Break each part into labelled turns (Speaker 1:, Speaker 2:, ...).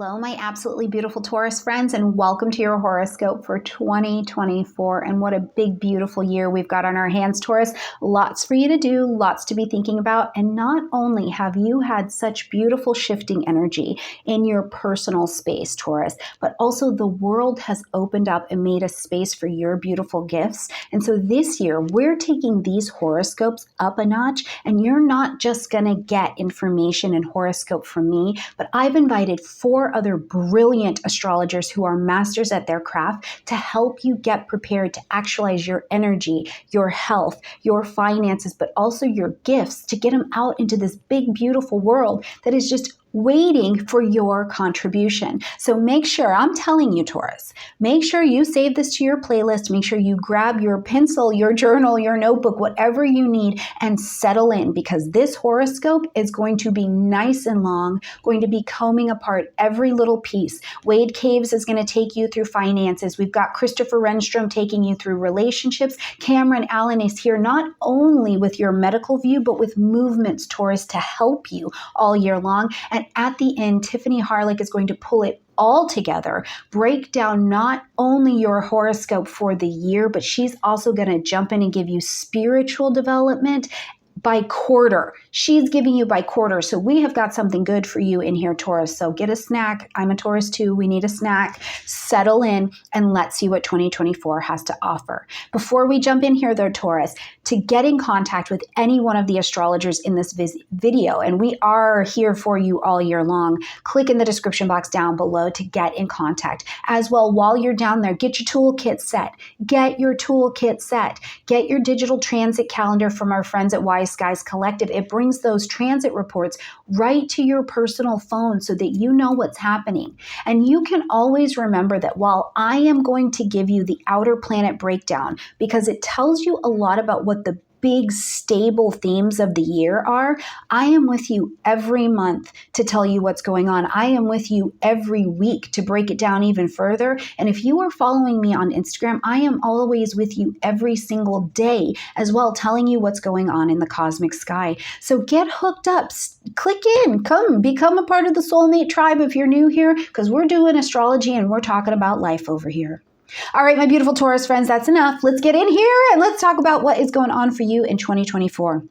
Speaker 1: Hello, my absolutely beautiful Taurus friends, and welcome to your horoscope for 2024. And what a big, beautiful year we've got on our hands, Taurus. Lots for you to do, lots to be thinking about. And not only have you had such beautiful shifting energy in your personal space, Taurus, but also the world has opened up and made a space for your beautiful gifts. And so this year, we're taking these horoscopes up a notch, and you're not just going to get information and horoscope from me, but I've invited 4 other brilliant astrologers who are masters at their craft to help you get prepared to actualize your energy, your health, your finances, but also your gifts to get them out into this big, beautiful world that is just waiting for your contribution. So make sure, I'm telling you, Taurus, make sure you save this to your playlist. Make sure you grab your pencil, your journal, your notebook, whatever you need, and settle in, because this horoscope is going to be nice and long, going to be combing apart every little piece. Wade Caves is going to take you through finances. We've got Christopher Renstrom taking you through relationships. Cameron Allen is here not only with your medical view, but with movements, Taurus, to help you all year long. And at the end, Tiffany Harlick is going to pull it all together, break down not only your horoscope for the year, but she's also going to jump in and give you spiritual development by quarter. She's giving you by quarter. So we have got something good for you in here, Taurus. So get a snack. I'm a Taurus too. We need a snack. Settle in and let's see what 2024 has to offer. Before we jump in here though, Taurus, to get in contact with any one of the astrologers in this video, and we are here for you all year long, click in the description box down below to get in contact. As well, while you're down there, get your toolkit set. Get your toolkit set. Get your digital transit calendar from our friends at Skies Collective. It brings those transit reports right to your personal phone so that you know what's happening. And you can always remember that while I am going to give you the outer planet breakdown, because it tells you a lot about what the big stable themes of the year are, I am with you every month to tell you what's going on. I am with you every week to break it down even further. And if you are following me on Instagram, I am always with you every single day as well, telling you what's going on in the cosmic sky. So get hooked up, click in, come become a part of the soulmate tribe if you're new here, because we're doing astrology and we're talking about life over here. All right, my beautiful Taurus friends, that's enough. Let's get in here and let's talk about what is going on for you in 2024.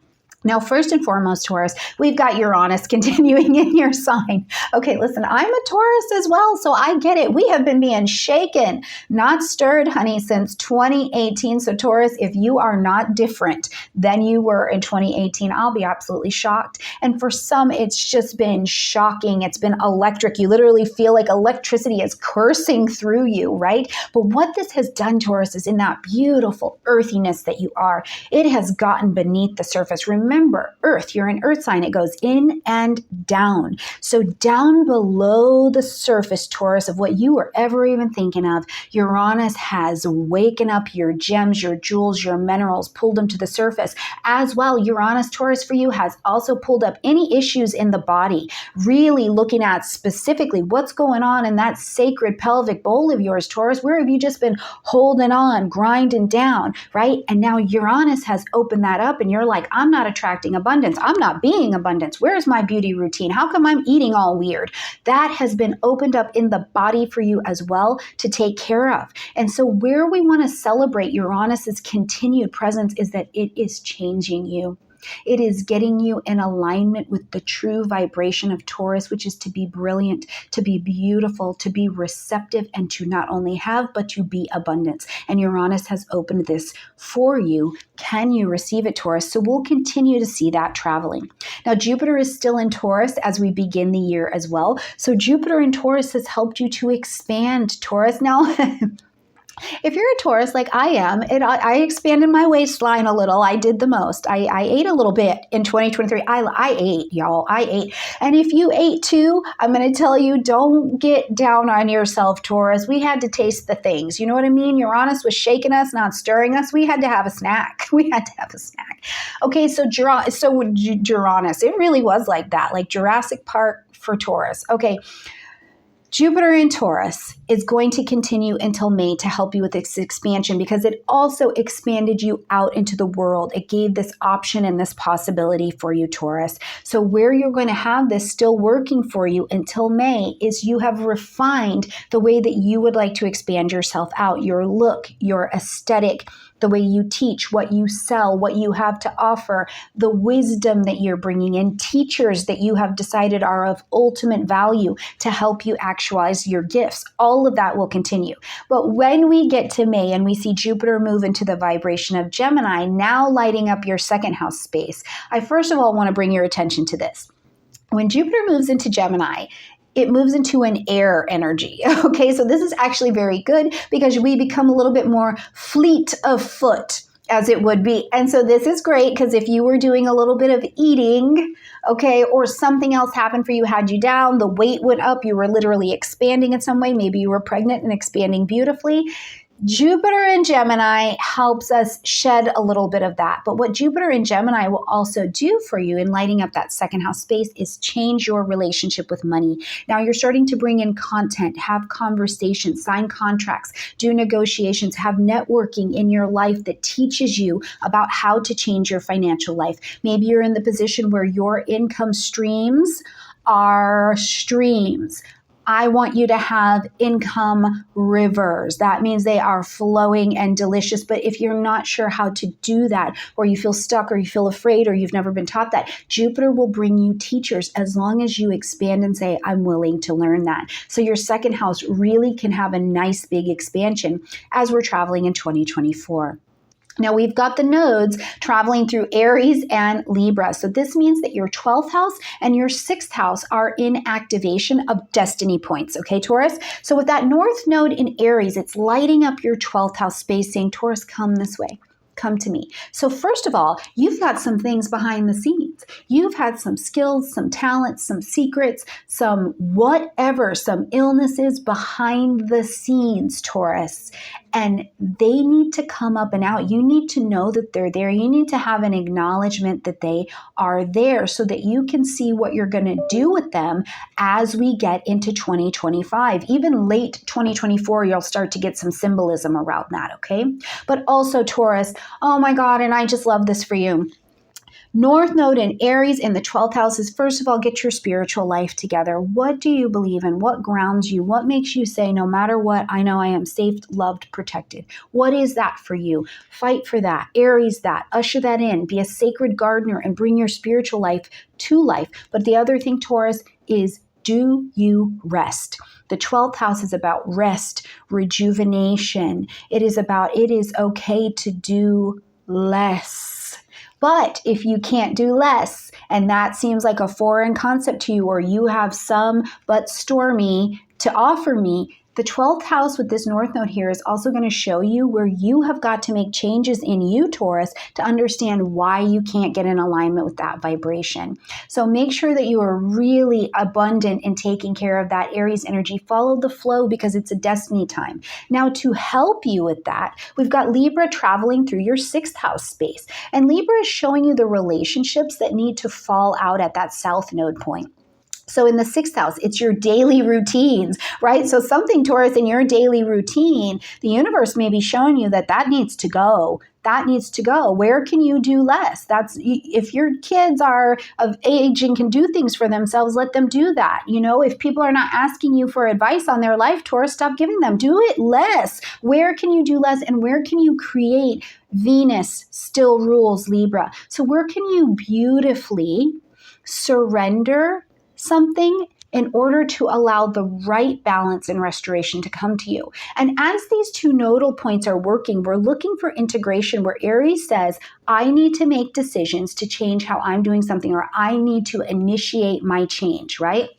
Speaker 1: Now, first and foremost, Taurus, we've got Uranus continuing in your sign. Okay, listen, I'm a Taurus as well, so I get it. We have been being shaken, not stirred, honey, since 2018. So Taurus, if you are not different than you were in 2018, I'll be absolutely shocked. And for some, it's just been shocking. It's been electric. You literally feel like electricity is coursing through you, right? But what this has done, Taurus, is in that beautiful earthiness that you are, it has gotten beneath the surface. Remember, Earth, you're an Earth sign. It goes in and down. So down below the surface, Taurus, of what you were ever even thinking of, Uranus has waken up your gems, your jewels, your minerals, pulled them to the surface. As well, Uranus, Taurus, for you has also pulled up any issues in the body, really looking at specifically what's going on in that sacred pelvic bowl of yours, Taurus. Where have you just been holding on, grinding down, right? And now Uranus has opened that up and you're like, I'm not attracting abundance. I'm not being abundance. Where's my beauty routine? How come I'm eating all weird? That has been opened up in the body for you as well to take care of. And so where we want to celebrate Uranus's continued presence is that it is changing you. It is getting you in alignment with the true vibration of Taurus, which is to be brilliant, to be beautiful, to be receptive, and to not only have, but to be abundance. And Uranus has opened this for you. Can you receive it, Taurus? So we'll continue to see that traveling. Now, Jupiter is still in Taurus as we begin the year as well. So Jupiter in Taurus has helped you to expand, Taurus. Now, if you're a Taurus like I am, I expanded my waistline a little. I did the most. I ate a little bit in 2023. I ate, y'all. I ate. And if you ate too, I'm going to tell you, don't get down on yourself, Taurus. We had to taste the things. You know what I mean? Uranus was shaking us, not stirring us. We had to have a snack. We had to have a snack. Okay, so Uranus, it really was like that, like Jurassic Park for Taurus. Okay. Jupiter in Taurus is going to continue until May to help you with this expansion because it also expanded you out into the world. It gave this option and this possibility for you, Taurus. So where you're going to have this still working for you until May is you have refined the way that you would like to expand yourself out, your look, your aesthetic, the way you teach, what you sell, what you have to offer, the wisdom that you're bringing in, teachers that you have decided are of ultimate value to help you actualize your gifts. All of that will continue. But when we get to May and we see Jupiter move into the vibration of Gemini, now lighting up your second house space, I first of all want to bring your attention to this. When Jupiter moves into Gemini, it moves into an air energy. Okay, so this is actually very good because we become a little bit more fleet of foot, as it would be. And so this is great because if you were doing a little bit of eating, okay, or something else happened for you, had you down, the weight went up, you were literally expanding in some way, maybe you were pregnant and expanding beautifully, Jupiter in Gemini helps us shed a little bit of that. But what Jupiter in Gemini will also do for you in lighting up that second house space is change your relationship with money. Now you're starting to bring in content, have conversations, sign contracts, do negotiations, have networking in your life that teaches you about how to change your financial life. Maybe you're in the position where your income streams are streams. I want you to have income rivers. That means they are flowing and delicious. But if you're not sure how to do that, or you feel stuck, or you feel afraid, or you've never been taught that, Jupiter will bring you teachers as long as you expand and say, I'm willing to learn that. So your second house really can have a nice big expansion as we're traveling in 2024. Now we've got the nodes traveling through Aries and Libra. So this means that your 12th house and your 6th house are in activation of destiny points. Okay, Taurus? So with that north node in Aries, it's lighting up your 12th house space saying, Taurus, come this way. Come to me. So first of all, you've got some things behind the scenes. You've had some skills, some talents, some secrets, some whatever, some illnesses behind the scenes, Taurus. And they need to come up and out. You need to know that they're there. You need to have an acknowledgement that they are there so that you can see what you're going to do with them as we get into 2025. Even late 2024, you'll start to get some symbolism around that, okay? But also, Taurus, oh my God, and I just love this for you. North node in Aries in the 12th house is, first of all, get your spiritual life together. What do you believe in? What grounds you? What makes you say, no matter what, I know I am safe, loved, protected? What is that for you? Fight for that. Aries that. Usher that in. Be a sacred gardener and bring your spiritual life to life. But the other thing, Taurus, is do you rest? The 12th house is about rest, rejuvenation. It is okay to do less. But if you can't do less, and that seems like a foreign concept to you, or you have some but Stormie to offer me, the 12th house with this north node here is also going to show you where you have got to make changes in you, Taurus, to understand why you can't get in alignment with that vibration. So make sure that you are really abundant in taking care of that Aries energy. Follow the flow because it's a destiny time. Now, to help you with that, we've got Libra traveling through your 6th house space. And Libra is showing you the relationships that need to fall out at that south node point. So in the 6th house, it's your daily routines, right? So something, Taurus, in your daily routine, the universe may be showing you that needs to go. That needs to go. Where can you do less? That's if your kids are of age and can do things for themselves, let them do that. You know, if people are not asking you for advice on their life, Taurus, stop giving them. Do it less. Where can you do less? And where can you create? Venus still rules Libra. So where can you beautifully surrender something in order to allow the right balance and restoration to come to you? And as these two nodal points are working, we're looking for integration where Aries says, I need to make decisions to change how I'm doing something, or I need to initiate my change, right?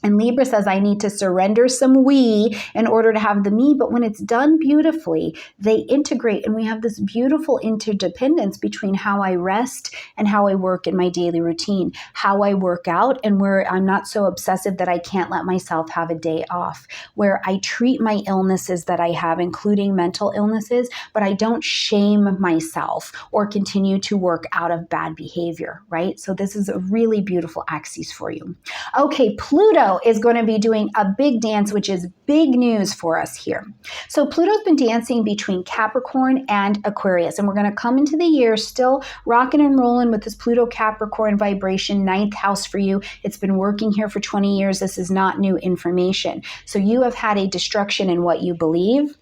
Speaker 1: And Libra says, I need to surrender some we in order to have the me. But when it's done beautifully, they integrate, and we have this beautiful interdependence between how I rest and how I work in my daily routine, how I work out, and where I'm not so obsessive that I can't let myself have a day off, where I treat my illnesses that I have, including mental illnesses, but I don't shame myself or continue to work out of bad behavior, right? So this is a really beautiful axis for you. Okay, Pluto Pluto is going to be doing a big dance, which is big news for us here. So Pluto's been dancing between Capricorn and Aquarius, and we're going to come into the year still rocking and rolling with this Pluto Capricorn vibration, 9th house for you. It's been working here for 20 years. This is not new information. So you have had a destruction in what you believe,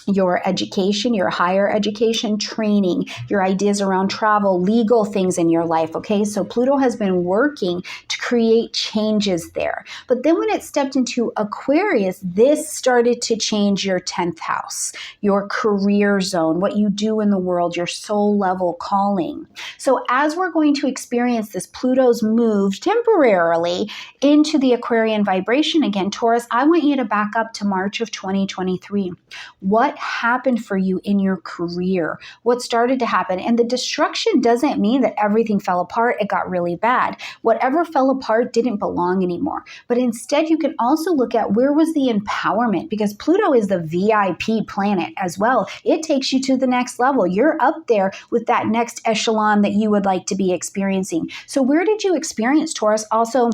Speaker 1: your education, your higher education, training, your ideas around travel, legal things in your life, okay? So Pluto has been working to create changes there. But then when it stepped into Aquarius, this started to change your 10th house, your career zone, what you do in the world, your soul level calling. So as we're going to experience this, Pluto's moved temporarily into the Aquarian vibration again. Taurus, I want you to back up to March of 2023. What happened for you in your career? What started to happen? And the destruction doesn't mean that everything fell apart. It got really bad. Whatever fell apart didn't belong anymore. But instead, you can also look at where was the empowerment, because Pluto is the VIP planet as well. It takes you to the next level. You're up there with that next echelon that you would like to be experiencing. So where did you experience, Taurus? Also,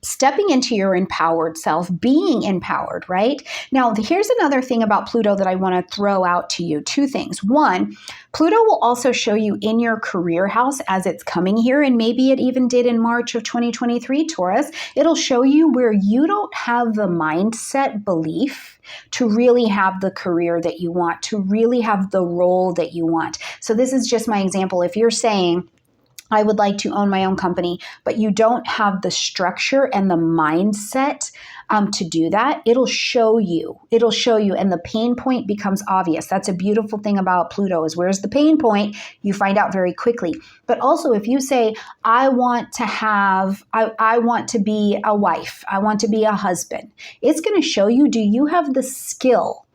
Speaker 1: stepping into your empowered self, being empowered, right? Now, here's another thing about Pluto that I want to throw out to you. Two things. One, Pluto will also show you in your career house as it's coming here, and maybe it even did in March of 2023, Taurus. It'll show you where you don't have the mindset belief to really have the career that you want, to really have the role that you want. So this is just my example. If you're saying, I would like to own my own company, but you don't have the structure and the mindset to do that, it'll show you. It'll show you, and the pain point becomes obvious. That's a beautiful thing about Pluto, is where's the pain point? You find out very quickly. But also, if you say, I want to be a wife, I want to be a husband, it's going to show you, do you have the skill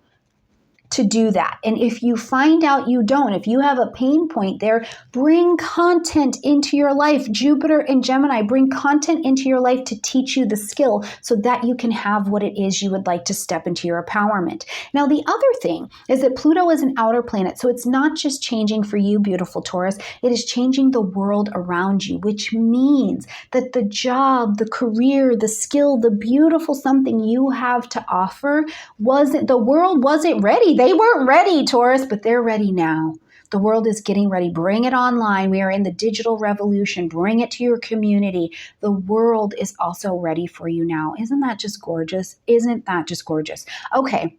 Speaker 1: to do that? And if you find out you don't, if you have a pain point there, bring content into your life. Jupiter and Gemini, bring content into your life to teach you the skill so that you can have what it is you would like to step into your empowerment. Now, the other thing is that Pluto is an outer planet. So it's not just changing for you, beautiful Taurus. It is changing the world around you, which means that the job, the career, the skill, the beautiful something you have to offer, the world wasn't ready. They weren't ready, Taurus, but they're ready now. The world is getting ready. Bring it online. We are in the digital revolution. Bring it to your community. The world is also ready for you now. Isn't that just gorgeous? Isn't that just gorgeous? Okay.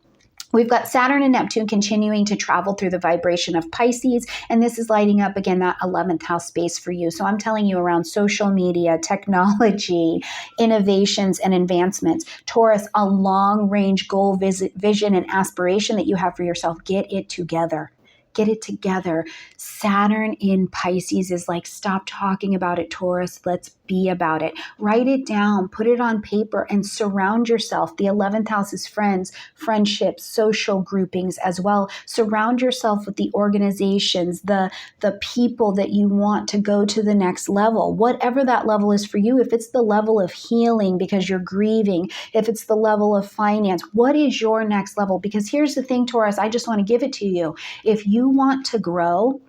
Speaker 1: We've got Saturn and Neptune continuing to travel through the vibration of Pisces, and this is lighting up, again, that 11th house space for you. So I'm telling you, around social media, technology, innovations, and advancements. Taurus, a long-range goal, vision, and aspiration that you have for yourself, get it together. Get it together. Saturn in Pisces is like, stop talking about it, Taurus. Let's be about it. Write it down, put it on paper, and surround yourself. The 11th house is friends, friendships, social groupings as well. Surround yourself with the organizations, the people that you want to go to the next level, whatever that level is for you. If it's the level of healing because you're grieving, if it's the level of finance, what is your next level? Because here's the thing, Taurus, I just want to give it to you. If you want to grow,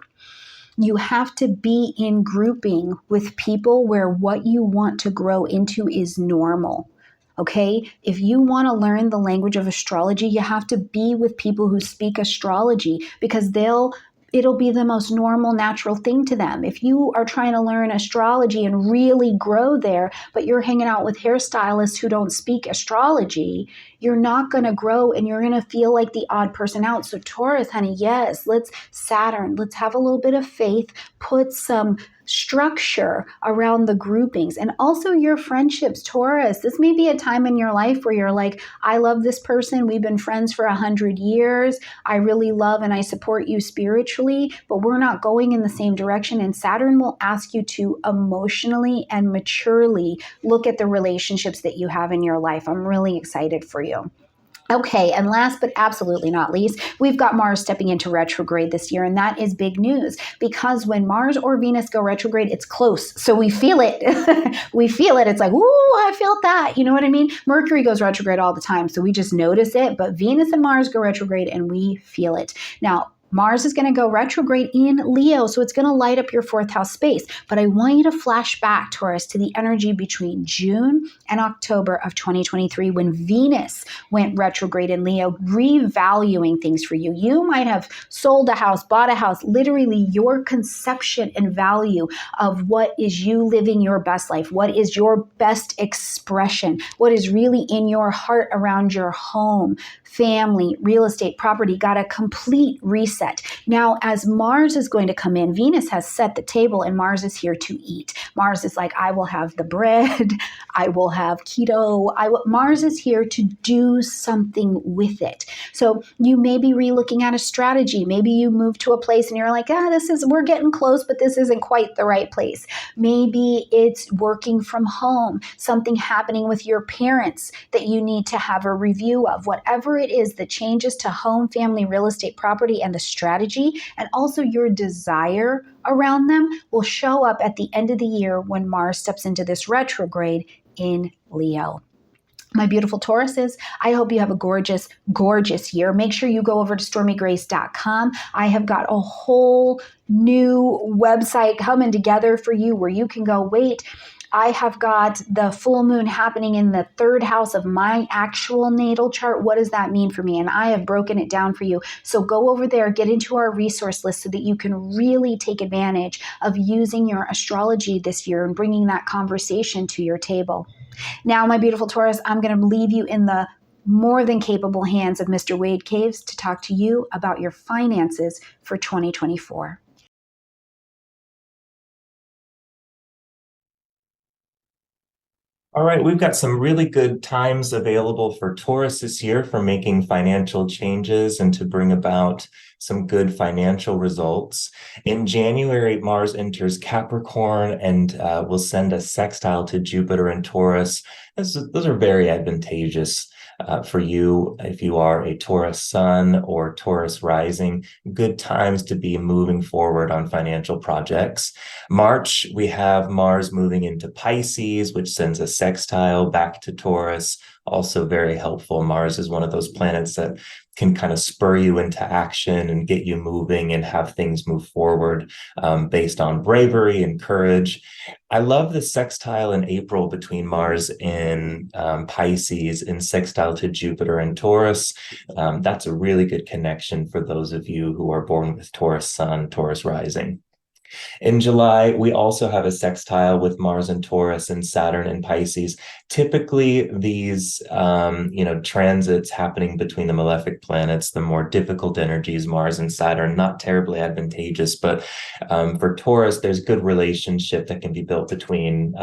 Speaker 1: you have to be in grouping with people where what you want to grow into is normal. Okay? If you want to learn the language of astrology, you have to be with people who speak astrology, because it'll be the most normal, natural thing to them. If you are trying to learn astrology and really grow there, but you're hanging out with hairstylists who don't speak astrology, you're not going to grow, and you're going to feel like the odd person out. So Taurus, honey, yes, let's have a little bit of faith, put some structure around the groupings, and also your friendships, Taurus. This may be a time in your life where you're like, I love this person. We've been friends for 100 years. I really love and I support you spiritually, but we're not going in the same direction. And Saturn will ask you to emotionally and maturely look at the relationships that you have in your life. I'm really excited for you. Okay, and last but absolutely not least, we've got Mars stepping into retrograde this year, and that is big news, because when Mars or Venus go retrograde, it's close. So we feel it. We feel it. It's like, ooh, I felt that. You know what I mean? Mercury goes retrograde all the time, so we just notice it, but Venus and Mars go retrograde, and we feel it. Now, Mars is going to go retrograde in Leo, so it's going to light up your fourth house space. But I want you to flash back, Taurus, to the energy between June and October of 2023 when Venus went retrograde in Leo, revaluing things for you. You might have sold a house, bought a house, literally your conception and value of what is you living your best life, what is your best expression, what is really in your heart around your home, family, real estate, property, got a complete reset. Now, as Mars is going to come in, Venus has set the table and Mars is here to eat. Mars is like, I will have the bread, I will have keto. Mars is here to do something with it. So you may be relooking at a strategy. Maybe you move to a place and you're like, we're getting close, but this isn't quite the right place. Maybe it's working from home, something happening with your parents that you need to have a review of. Whatever it is, the changes to home, family, real estate, property, and the strategy, and also your desire around them will show up at the end of the year when Mars steps into this retrograde in Leo. My beautiful Tauruses, I hope you have a gorgeous, gorgeous year. Make sure you go over to stormiegrace.com. I have got a whole new website coming together for you where you can go, wait, I have got the full moon happening in the third house of my actual natal chart. What does that mean for me? And I have broken it down for you. So go over there, get into our resource list so that you can really take advantage of using your astrology this year and bringing that conversation to your table. Now, my beautiful Taurus, I'm going to leave you in the more than capable hands of Mr. Wade Caves to talk to you about your finances for 2024.
Speaker 2: All right, we've got some really good times available for Taurus this year for making financial changes and to bring about some good financial results. In January, Mars enters Capricorn and will send a sextile to Jupiter and Taurus. Those are very advantageous for you if you are a Taurus sun or Taurus rising. Good times to be moving forward on financial projects. March, we have Mars moving into Pisces, which sends a sextile back to Taurus. Also very helpful. Mars is one of those planets that can kind of spur you into action and get you moving and have things move forward based on bravery and courage. I love the sextile in April between Mars in Pisces and sextile to Jupiter and Taurus. That's a really good connection for those of you who are born with Taurus sun, Taurus rising. In July, we also have a sextile with Mars and Taurus and Saturn and Pisces. Typically, these transits happening between the malefic planets, the more difficult energies, Mars and Saturn, not terribly advantageous. But for Taurus, there's good relationship that can be built between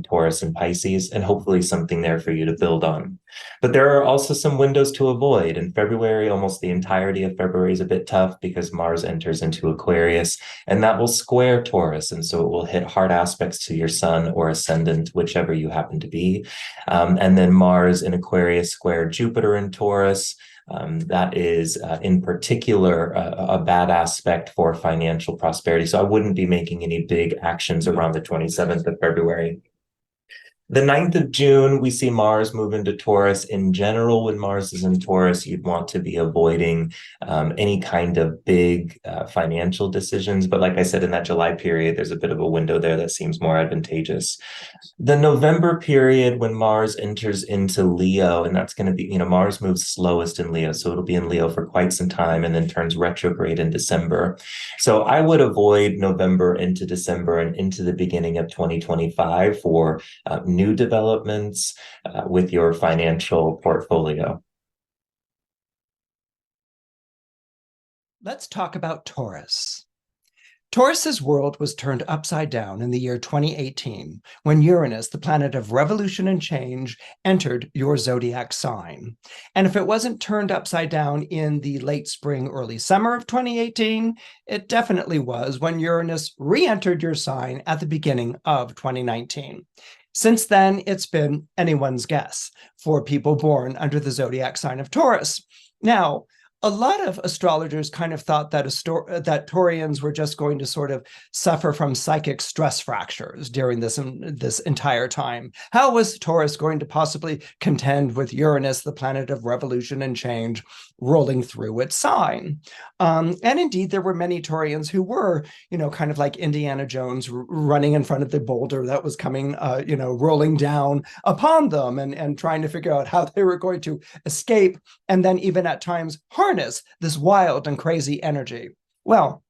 Speaker 2: Taurus and Pisces, and hopefully something there for you to build on. But there are also some windows to avoid. In February, almost the entirety of February is a bit tough because Mars enters into Aquarius, and that will square Taurus. And so it will hit hard aspects to your sun or ascendant, whichever you happen to be. And then Mars in Aquarius square Jupiter in Taurus. That is in particular a bad aspect for financial prosperity. So I wouldn't be making any big actions around the 27th of February. The 9th of June, we see Mars move into Taurus. In general, when Mars is in Taurus, you'd want to be avoiding any kind of big financial decisions. But like I said, in that July period, there's a bit of a window there that seems more advantageous. The November period when Mars enters into Leo, and that's going to be, Mars moves slowest in Leo. So it'll be in Leo for quite some time and then turns retrograde in December. So I would avoid November into December and into the beginning of 2025 for new developments with your financial portfolio.
Speaker 3: Let's talk about Taurus. Taurus's world was turned upside down in the year 2018 when Uranus, the planet of revolution and change, entered your zodiac sign. And if it wasn't turned upside down in the late spring, early summer of 2018, it definitely was when Uranus re-entered your sign at the beginning of 2019. Since then, it's been anyone's guess for people born under the zodiac sign of Taurus. Now, a lot of astrologers kind of thought that that Taurians were just going to sort of suffer from psychic stress fractures during this entire time. How was Taurus going to possibly contend with Uranus, the planet of revolution and change, rolling through its sign? And indeed, there were many Taurians who were, kind of like Indiana Jones running in front of the boulder that was coming, rolling down upon them, and trying to figure out how they were going to escape, and then even at times harness this wild and crazy energy. Well,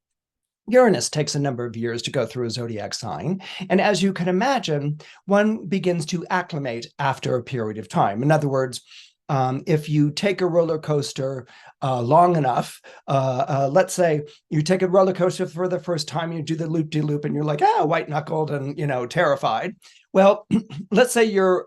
Speaker 3: Uranus takes a number of years to go through a zodiac sign. And as you can imagine, one begins to acclimate after a period of time. In other words, if you take a roller coaster long enough, let's say you take a roller coaster for the first time, you do the loop-de-loop, and you're like, white-knuckled and, terrified. Well, let's say you're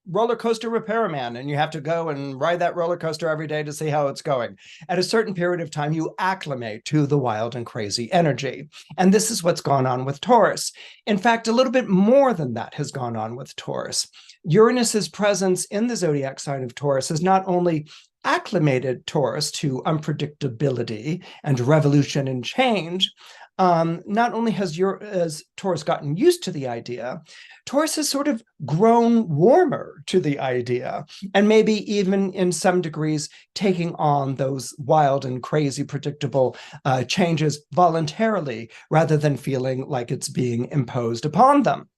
Speaker 3: roller coaster repairman and you have to go and ride that roller coaster every day to see how it's going. At a certain period of time, you acclimate to the wild and crazy energy. And this is what's gone on with Taurus. In fact, a little bit more than that has gone on with Taurus. Uranus's presence in the zodiac sign of Taurus has not only acclimated Taurus to unpredictability and revolution and change, not only has Taurus gotten used to the idea, Taurus has sort of grown warmer to the idea, and maybe even in some degrees taking on those wild and crazy predictable changes voluntarily rather than feeling like it's being imposed upon them.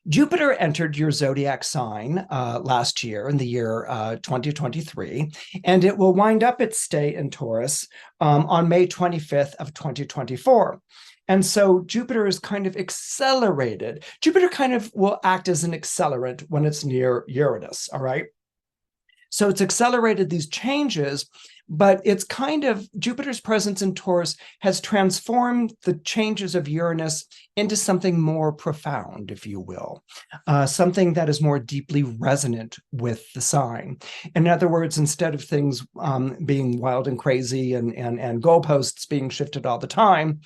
Speaker 3: Jupiter entered your zodiac sign last year, in the year 2023, and it will wind up its stay in Taurus on May 25th of 2024. And so Jupiter is kind of accelerated. Jupiter kind of will act as an accelerant when it's near Uranus, all right? So it's accelerated these changes, but it's kind of, Jupiter's presence in Taurus has transformed the changes of Uranus into something more profound, if you will, something that is more deeply resonant with the sign. In other words, instead of things being wild and crazy and goalposts being shifted all the time,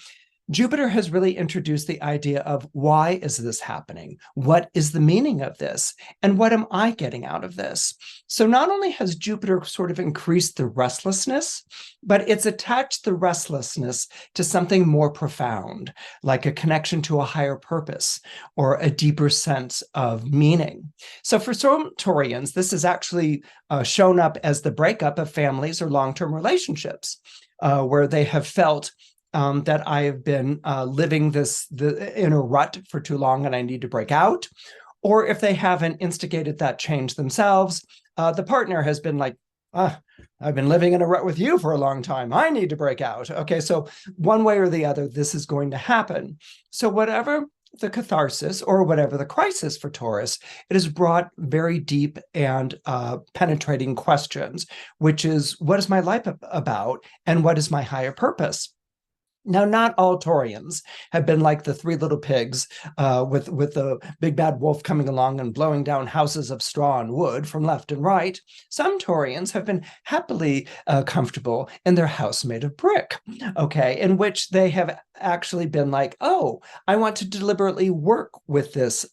Speaker 3: Jupiter has really introduced the idea of, why is this happening? What is the meaning of this? And what am I getting out of this? So not only has Jupiter sort of increased the restlessness, but it's attached the restlessness to something more profound, like a connection to a higher purpose or a deeper sense of meaning. So for some Taurians, this has actually shown up as the breakup of families or long-term relationships, where they have felt that I have been living in a rut for too long and I need to break out. Or if they haven't instigated that change themselves, the partner has been like, I've been living in a rut with you for a long time. I need to break out. Okay, so one way or the other, this is going to happen. So whatever the catharsis or whatever the crisis for Taurus, it has brought very deep and penetrating questions, which is, what is my life about and what is my higher purpose? Now, not all Taurians have been like the Three Little Pigs with the big bad wolf coming along and blowing down houses of straw and wood from left and right. Some Taurians have been happily comfortable in their house made of brick, okay, in which they have actually been like, oh, I want to deliberately work with this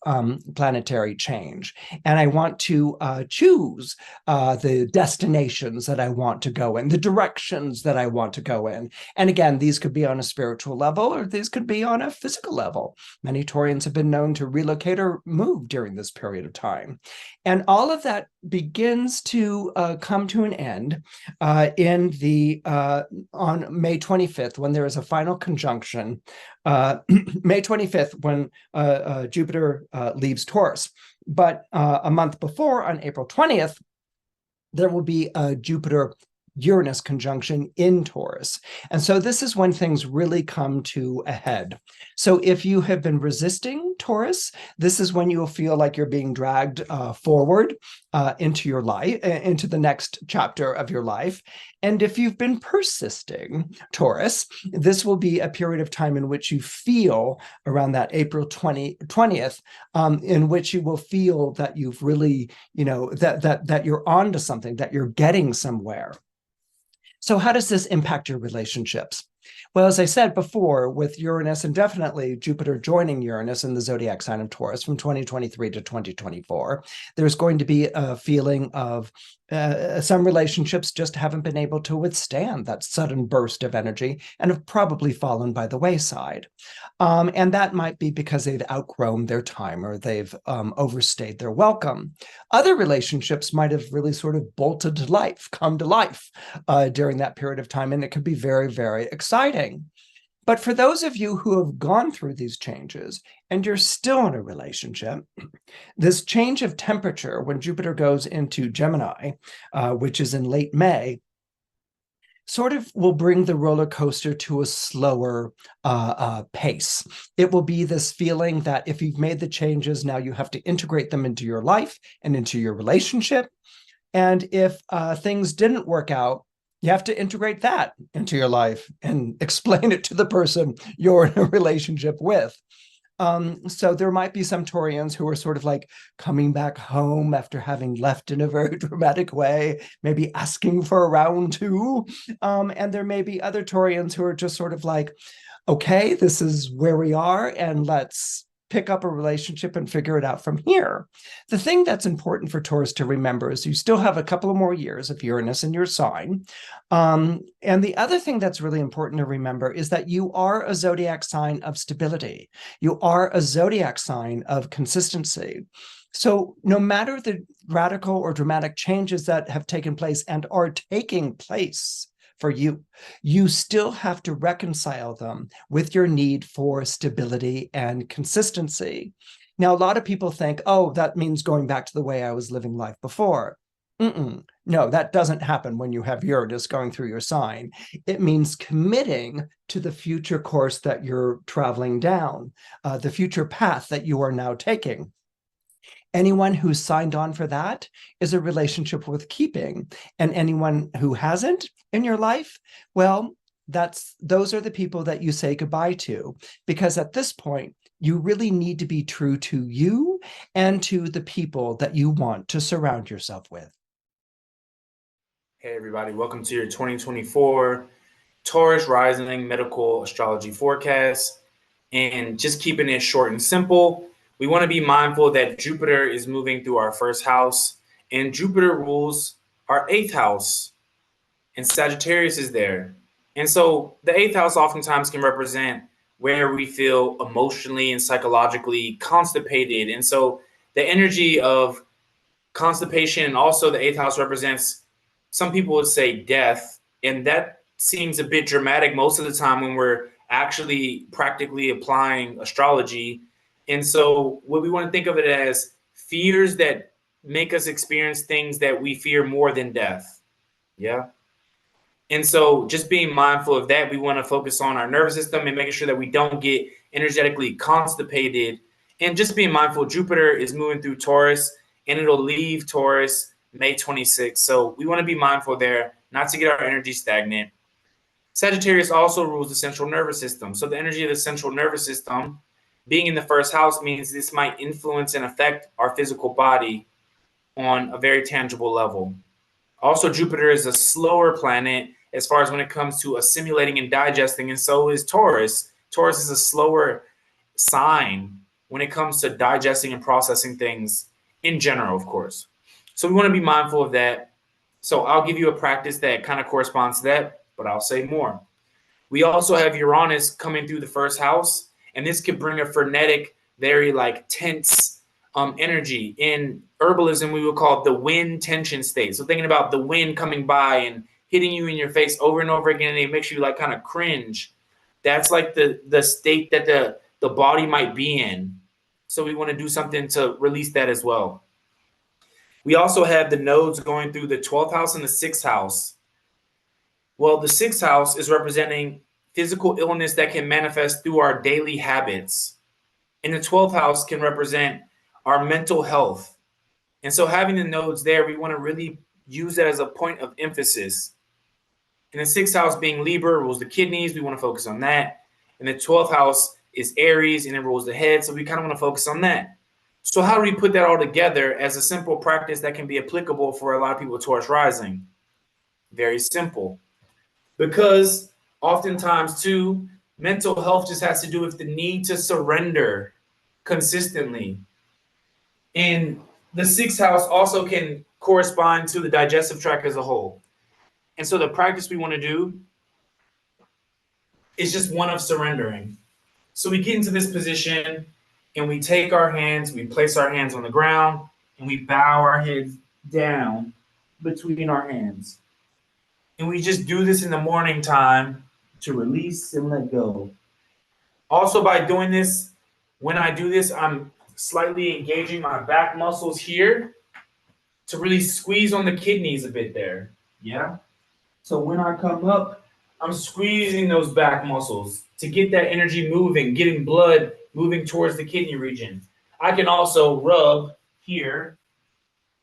Speaker 3: planetary change, and I want to choose the destinations that I want to go in, the directions that I want to go in. And again, these could be on a spiritual level, or these could be on a physical level. Many Taurians have been known to relocate or move during this period of time. And all of that begins to come to an end on May 25th, when there is a final conjunction, May 25th, when Jupiter leaves Taurus. But a month before, on April 20th, there will be a Jupiter-Uranus conjunction in Taurus. And so this is when things really come to a head. So if you have been resisting Taurus, this is when you'll feel like you're being dragged forward into your life, into the next chapter of your life. And if you've been persisting Taurus, this will be a period of time in which you feel, around that April 20th, in which you will feel that you've really, that you're onto something, that you're getting somewhere. So how does this impact your relationships? Well, as I said before, with Uranus and definitely Jupiter joining Uranus in the zodiac sign of Taurus from 2023 to 2024, there's going to be a feeling of some relationships just haven't been able to withstand that sudden burst of energy and have probably fallen by the wayside. And that might be because they've outgrown their time or they've overstayed their welcome. Other relationships might have really sort of bolted to life, come to life during that period of time, and it could be very, very exciting. But for those of you who have gone through these changes and you're still in a relationship, this change of temperature when Jupiter goes into Gemini, which is in late May, sort of will bring the roller coaster to a slower pace. It will be this feeling that if you've made the changes, now you have to integrate them into your life and into your relationship. And if things didn't work out, you have to integrate that into your life and explain it to the person you're in a relationship with. So there might be some Taurians who are sort of like coming back home after having left in a very dramatic way, maybe asking for a round two. And there may be other Taurians who are just sort of like, okay, this is where we are, and let's pick up a relationship and figure it out from here. The thing that's important for Taurus to remember is you still have a couple of more years of Uranus in your sign. And the other thing that's really important to remember is that you are a zodiac sign of stability. You are a zodiac sign of consistency. So no matter the radical or dramatic changes that have taken place and are taking place for you, you still have to reconcile them with your need for stability and consistency. Now, a lot of people think, oh, that means going back to the way I was living life before. No, that doesn't happen when you have Uranus going through your sign. It means committing to the future course that you're traveling down, the future path that you are now taking. Anyone who's signed on for that is a relationship worth keeping. And anyone who hasn't in your life, well, those are the people that you say goodbye to, because at this point, you really need to be true to you and to the people that you want to surround yourself with.
Speaker 4: Hey everybody, welcome to your 2024 Taurus Rising Medical Astrology Forecast. And just keeping it short and simple, we want to be mindful that Jupiter is moving through our first house, and Jupiter rules our 8th house, and Sagittarius is there. And so the 8th house oftentimes can represent where we feel emotionally and psychologically constipated. And so the energy of constipation, and also the 8th house represents, some people would say, death. And that seems a bit dramatic most of the time when we're actually practically applying astrology. And so what we want to think of it as fears that make us experience things that we fear more than death. Yeah. And so just being mindful of that, we want to focus on our nervous system and making sure that we don't get energetically constipated. And just being mindful, Jupiter is moving through Taurus and it'll leave Taurus May 26th. So we want to be mindful there, not to get our energy stagnant. Sagittarius also rules the central nervous system. So the energy of the central nervous system being in the first house means this might influence and affect our physical body on a very tangible level. Also, Jupiter is a slower planet as far as when it comes to assimilating and digesting, and so is Taurus. Taurus is a slower sign when it comes to digesting and processing things in general, of course. So we want to be mindful of that. So I'll give you a practice that kind of corresponds to that, but I'll say more. We also have Uranus coming through the first house, and this could bring a frenetic, very like tense energy. In herbalism, we would call it the wind tension state. So thinking about the wind coming by and hitting you in your face over and over again, and it makes you like kind of cringe. That's like the state that the body might be in. So we want to do something to release that as well. We also have the nodes going through the 12th house and the 6th house. Well, the 6th house is representing physical illness that can manifest through our daily habits. And the 12th house can represent our mental health. And so having the nodes there, we want to really use that as a point of emphasis. And the 6th house being Libra rules the kidneys. We want to focus on that. And the 12th house is Aries and it rules the head. So we kind of want to focus on that. So how do we put that all together as a simple practice that can be applicable for a lot of people with Taurus rising? Very simple. Because Oftentimes, too, mental health just has to do with the need to surrender consistently. And the sixth house also can correspond to the digestive tract as a whole. And so the practice we want to do is just one of surrendering. So we get into this position and we take our hands, we place our hands on the ground, and we bow our heads down between our hands. And we just do this in the morning time to release and let go. Also, by doing this, when I do this, I'm slightly engaging my back muscles here to really squeeze on the kidneys a bit there. Yeah? So when I come up, I'm squeezing those back muscles to get that energy moving, getting blood moving towards the kidney region. I can also rub here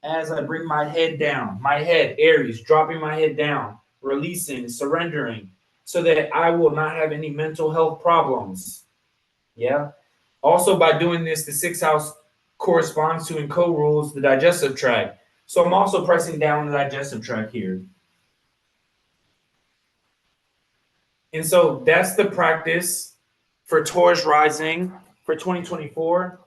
Speaker 4: as I bring my head down. My head, Aries, dropping my head down, releasing, surrendering, so that I will not have any mental health problems. Yeah? Also, by doing this, the sixth house corresponds to and co-rules the digestive tract. So I'm also pressing down the digestive tract here. And so that's the practice for Taurus rising for 2024.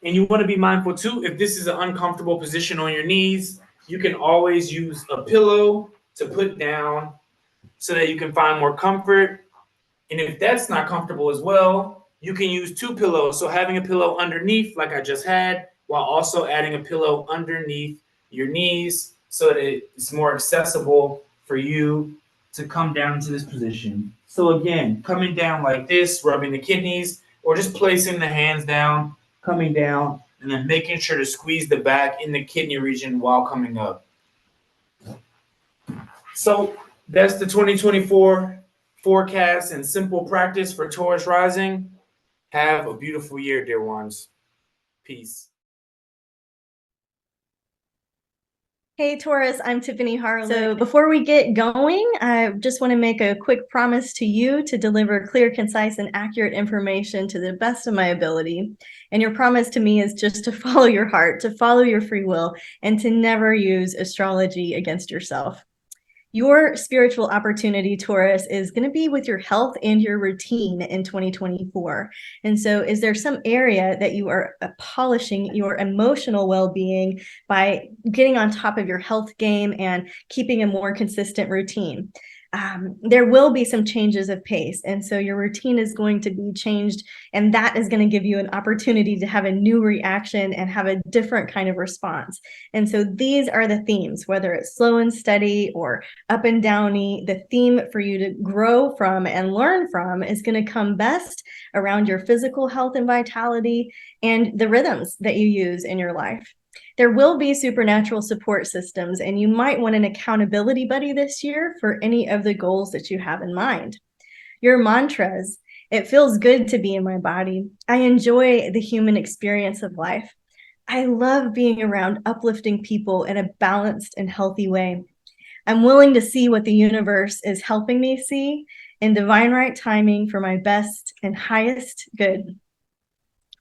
Speaker 4: And you want to be mindful too, if this is an uncomfortable position on your knees, you can always use a pillow to put down so that you can find more comfort. And if that's not comfortable as well, you can use two pillows. So having a pillow underneath, like I just had, while also adding a pillow underneath your knees so that it's more accessible for you to come down to this position. So again, coming down like this, rubbing the kidneys, or just placing the hands down, coming down, and then making sure to squeeze the back in the kidney region while coming up. So that's the 2024 forecast and simple practice for Taurus rising. Have a beautiful year, dear ones. Peace.
Speaker 5: Hey Taurus, I'm Tiffany Harlan. So before we get going, I just want to make a quick promise to you to deliver clear, concise, and accurate information to the best of my ability. And your promise to me is just to follow your heart, to follow your free will, and to never use astrology against yourself. Your spiritual opportunity, Taurus, is going to be with your health and your routine in 2024. And so is there some area that you are polishing your emotional well-being by getting on top of your health game and keeping a more consistent routine? There will be some changes of pace. And so your routine is going to be changed, and that is going to give you an opportunity to have a new reaction and have a different kind of response. And so these are the themes, whether it's slow and steady or up and downy. The theme for you to grow from and learn from is going to come best around your physical health and vitality and the rhythms that you use in your life. There will be supernatural support systems, and you might want an accountability buddy this year for any of the goals that you have in mind. Your mantras: it feels good to be in my body. I enjoy the human experience of life. I love being around uplifting people in a balanced and healthy way. I'm willing to see what the universe is helping me see in divine right timing for my best and highest good.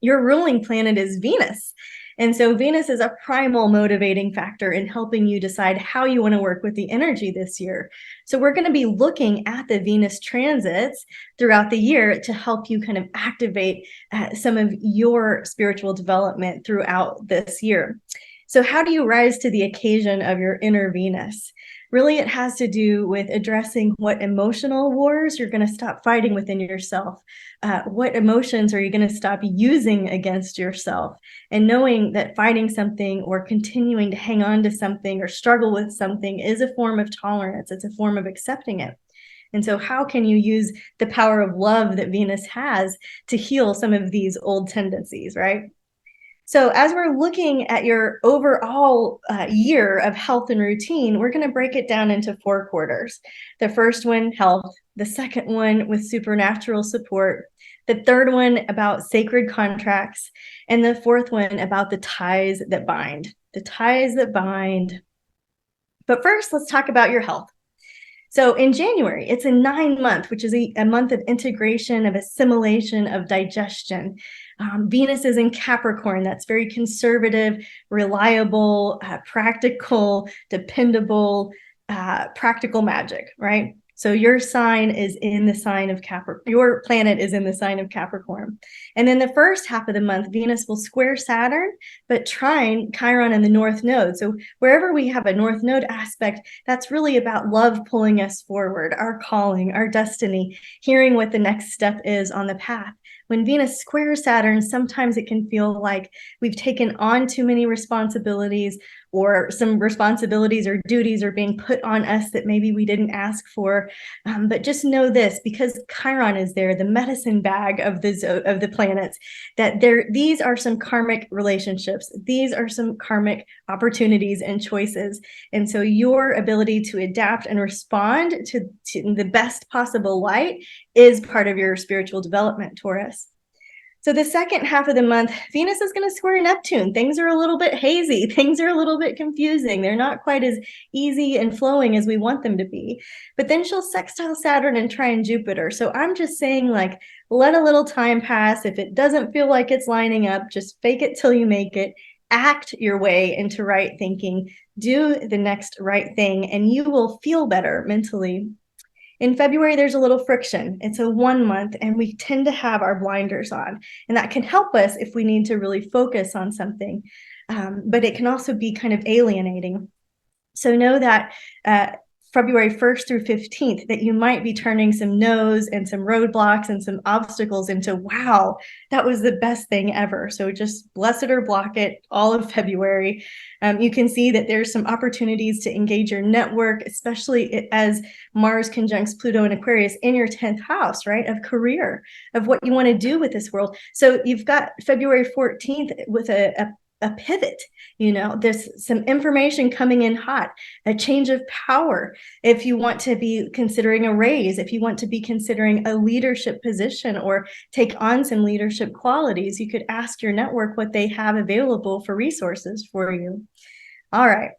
Speaker 5: Your ruling planet is Venus. And so Venus is a primal motivating factor in helping you decide how you want to work with the energy this year. So we're going to be looking at the Venus transits throughout the year to help you kind of activate some of your spiritual development throughout this year. So how do you rise to the occasion of your inner Venus? Really, it has to do with addressing what emotional wars you're going to stop fighting within yourself. What emotions are you going to stop using against yourself? And knowing that fighting something or continuing to hang on to something or struggle with something is a form of tolerance. It's a form of accepting it. And so how can you use the power of love that Venus has to heal some of these old tendencies, right? So as we're looking at your overall year of health and routine, we're going to break it down into 4 quarters. The first one, health. The second one with supernatural support. The third one about sacred contracts. And the fourth one about the ties that bind. The ties that bind. But first, let's talk about your health. So in January, it's a 9-month, which is a month of integration, of assimilation, of digestion. Venus is in Capricorn. That's very conservative, reliable, practical, dependable, practical magic, right? So your sign is in the sign of Capricorn. Your planet is in the sign of Capricorn. And then the first half of the month, Venus will square Saturn, but trine Chiron in the North Node. So wherever we have a North Node aspect, that's really about love pulling us forward, our calling, our destiny, hearing what the next step is on the path. When Venus squares Saturn, sometimes it can feel like we've taken on too many responsibilities, or some responsibilities or duties are being put on us that maybe we didn't ask for. But just know this, because Chiron is there, the medicine bag of the planets, that these are some karmic relationships. These are some karmic opportunities and choices. And so your ability to adapt and respond to the best possible light is part of your spiritual development, Taurus. So the second half of the month, Venus is going to square Neptune. Things are a little bit hazy. Things are a little bit confusing. They're not quite as easy and flowing as we want them to be. But then she'll sextile Saturn and trine Jupiter. So I'm just saying, like, let a little time pass. If it doesn't feel like it's lining up, just fake it till you make it. Act your way into right thinking. Do the next right thing, and you will feel better mentally. In February, there's a little friction. It's a 1 month, and we tend to have our blinders on. And that can help us if we need to really focus on something. But it can also be kind of alienating. So know that February 1st through 15th, that you might be turning some no's and some roadblocks and some obstacles into, wow, that was the best thing ever. So just bless it or block it all of February. You can see that there's some opportunities to engage your network, especially as Mars conjuncts Pluto and Aquarius in your 10th house, right? Of career, of what you want to do with this world. So you've got February 14th with a pivot. There's some information coming in hot, a change of power. If you want to be considering a raise, if you want to be considering a leadership position or take on some leadership qualities, you could ask your network what they have available for resources for you. All right.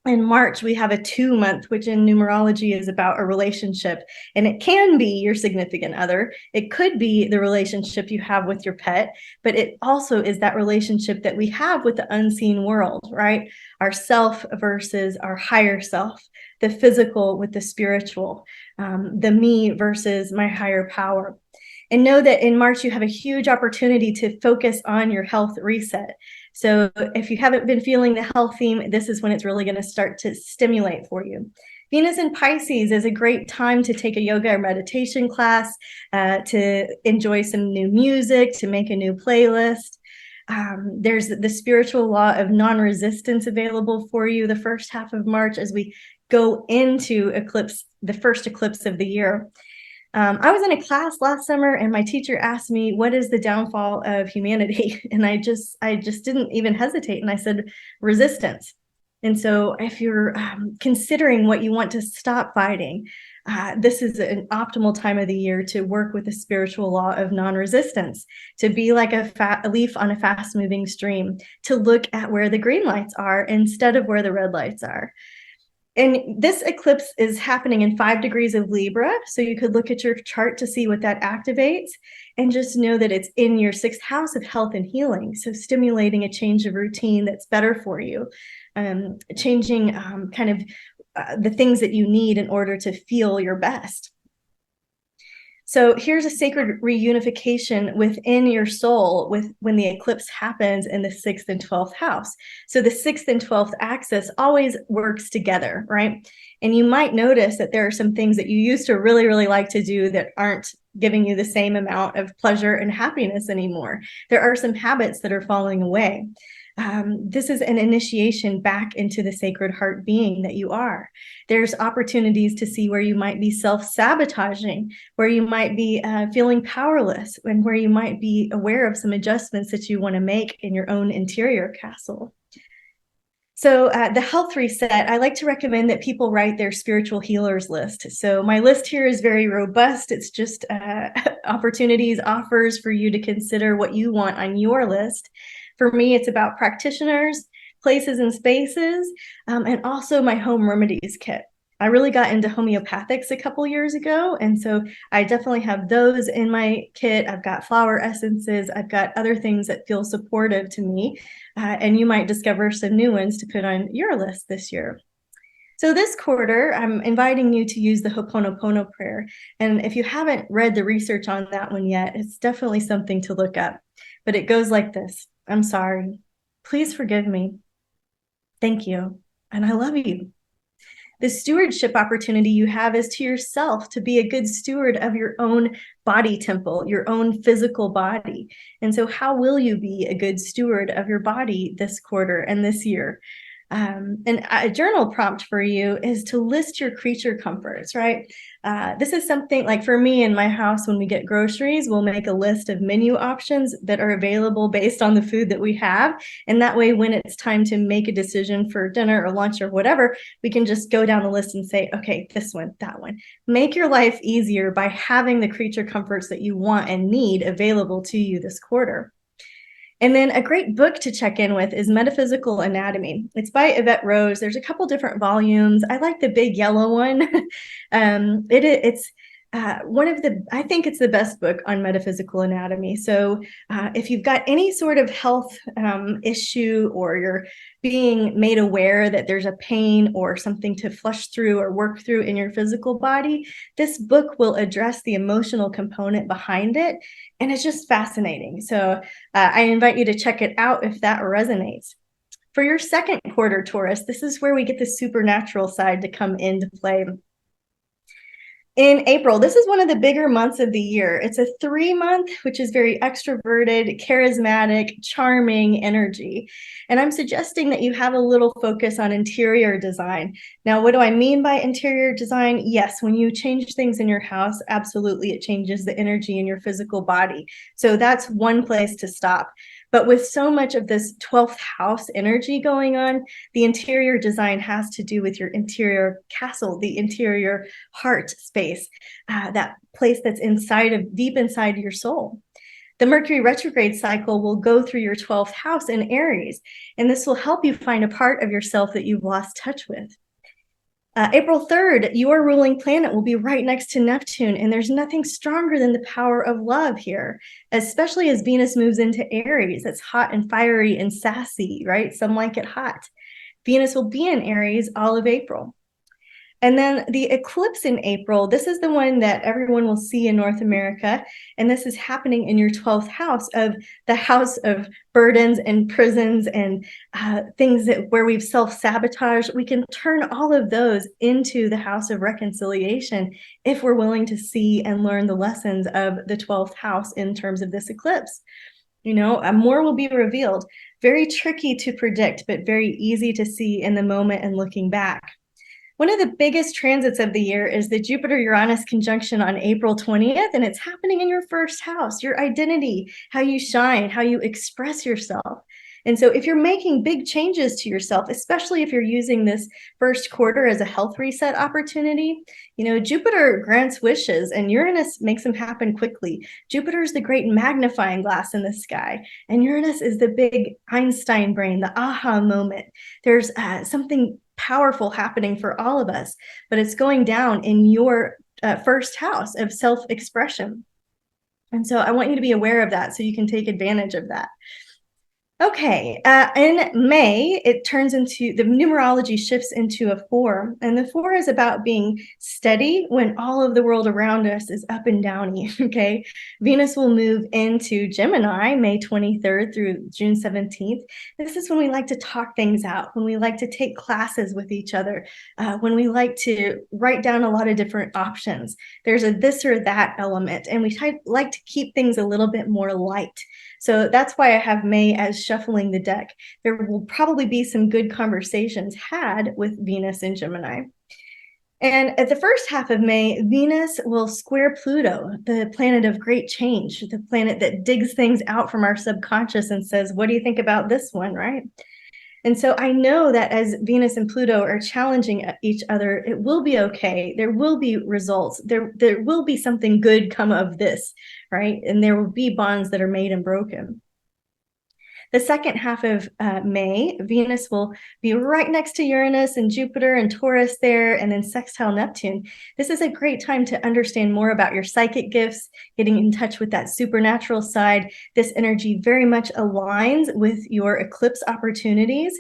Speaker 5: In March, we have a 2-month, which in numerology is about a relationship. And it can be your significant other. It could be the relationship you have with your pet, but it also is that relationship that we have with the unseen world, right? Our self versus our higher self, the physical with the spiritual, the me versus my higher power. And know that in March, you have a huge opportunity to focus on your health reset. So if you haven't been feeling the health theme, this is when it's really going to start to stimulate for you. Venus in Pisces is a great time to take a yoga or meditation class, to enjoy some new music, to make a new playlist. There's the spiritual law of non-resistance available for you the first half of March as we go into the first eclipse of the year. I was in a class last summer, and my teacher asked me, what is the downfall of humanity? And I just didn't even hesitate. And I said, resistance. And so if you're considering what you want to stop fighting, this is an optimal time of the year to work with the spiritual law of non-resistance, to be like a leaf on a fast-moving stream, to look at where the green lights are instead of where the red lights are. And this eclipse is happening in 5 degrees of Libra. So you could look at your chart to see what that activates, and just know that it's in your 6th house of health and healing. So stimulating a change of routine that's better for you, changing kind of the things that you need in order to feel your best. So here's a sacred reunification within your soul when the eclipse happens in the 6th and 12th house. So the 6th and 12th axis always works together, right? And you might notice that there are some things that you used to really, really like to do that aren't giving you the same amount of pleasure and happiness anymore. There are some habits that are falling away. This is an initiation back into the sacred heart being that you are. There's opportunities to see where you might be self-sabotaging, where you might be feeling powerless, and where you might be aware of some adjustments that you want to make in your own interior castle. So the health reset, I like to recommend that people write their spiritual healers list. So my list here is very robust. It's just opportunities, offers for you to consider what you want on your list. For me, it's about practitioners, places and spaces, and also my home remedies kit. I really got into homeopathics a couple years ago, and so I definitely have those in my kit. I've got flower essences. I've got other things that feel supportive to me, and you might discover some new ones to put on your list this year. So this quarter, I'm inviting you to use the Ho'oponopono prayer. And if you haven't read the research on that one yet, it's definitely something to look up. But it goes like this. I'm sorry. Please forgive me. Thank you. And I love you. The stewardship opportunity you have is to yourself, to be a good steward of your own body temple, your own physical body. And so how will you be a good steward of your body this quarter and this year? And a journal prompt for you is to list your creature comforts, right? This is something like for me in my house, when we get groceries, we'll make a list of menu options that are available based on the food that we have. And that way, when it's time to make a decision for dinner or lunch or whatever, we can just go down the list and say, okay, this one, that one. Make your life easier by having the creature comforts that you want and need available to you this quarter. And then a great book to check in with is Metaphysical Anatomy. It's by Yvette Rose. There's a couple different volumes. I like the big yellow one. It's one of the, I think it's the best book on metaphysical anatomy. So if you've got any sort of health issue, or you're being made aware that there's a pain or something to flush through or work through in your physical body, this book will address the emotional component behind it. And it's just fascinating. So I invite you to check it out if that resonates. For your second quarter, Taurus, this is where we get the supernatural side to come into play. In April, this is one of the bigger months of the year. It's a 3-month, which is very extroverted, charismatic, charming energy. And I'm suggesting that you have a little focus on interior design. Now, what do I mean by interior design? Yes, when you change things in your house, absolutely, it changes the energy in your physical body. So that's one place to stop. But with so much of this 12th house energy going on, the interior design has to do with your interior castle, the interior heart space, that place that's deep inside your soul. The Mercury retrograde cycle will go through your 12th house in Aries, and this will help you find a part of yourself that you've lost touch with. April 3rd, your ruling planet will be right next to Neptune, and there's nothing stronger than the power of love here, especially as Venus moves into Aries. It's hot and fiery and sassy, right? Some like it hot. Venus will be in Aries all of April. And then the eclipse in April, this is the one that everyone will see in North America. And this is happening in your 12th house, of the house of burdens and prisons and things where we've self-sabotaged. We can turn all of those into the house of reconciliation if we're willing to see and learn the lessons of the 12th house in terms of this eclipse. You know, more will be revealed. Very tricky to predict, but very easy to see in the moment and looking back. One of the biggest transits of the year is the Jupiter-Uranus conjunction on April 20th, and it's happening in your first house, your identity, how you shine, how you express yourself. And so if you're making big changes to yourself, especially if you're using this first quarter as a health reset opportunity, you know, Jupiter grants wishes and Uranus makes them happen quickly. Jupiter is the great magnifying glass in the sky, and Uranus is the big Einstein brain, the aha moment. There's something powerful happening for all of us, but it's going down in your first house of self-expression. And so I want you to be aware of that so you can take advantage of that. Okay, in May, it turns into, the numerology shifts into a 4, and the 4 is about being steady when all of the world around us is up and downy, okay? Venus will move into Gemini May 23rd through June 17th. This is when we like to talk things out, when we like to take classes with each other, when we like to write down a lot of different options. There's a this or that element, and we like to keep things a little bit more light. So that's why I have May as shuffling the deck. There will probably be some good conversations had with Venus in Gemini. And at the first half of May, Venus will square Pluto, the planet of great change, the planet that digs things out from our subconscious and says, what do you think about this one, right? And so I know that as Venus and Pluto are challenging each other, it will be okay. There will be results. There will be something good come of this, right? And there will be bonds that are made and broken. The second half of May, Venus will be right next to Uranus and Jupiter and Taurus there, and then sextile Neptune. This is a great time to understand more about your psychic gifts, getting in touch with that supernatural side. This energy very much aligns with your eclipse opportunities.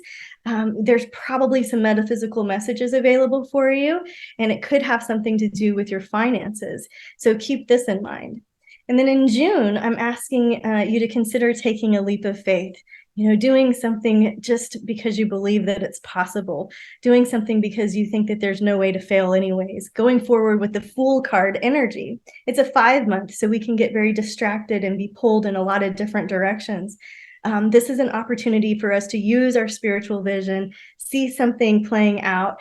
Speaker 5: There's probably some metaphysical messages available for you, and it could have something to do with your finances. So keep this in mind. And then in June, I'm asking you to consider taking a leap of faith, doing something just because you believe that it's possible, doing something because you think that there's no way to fail anyways, going forward with the Fool card energy. It's a 5-month, so we can get very distracted and be pulled in a lot of different directions. This is an opportunity for us to use our spiritual vision, see something playing out,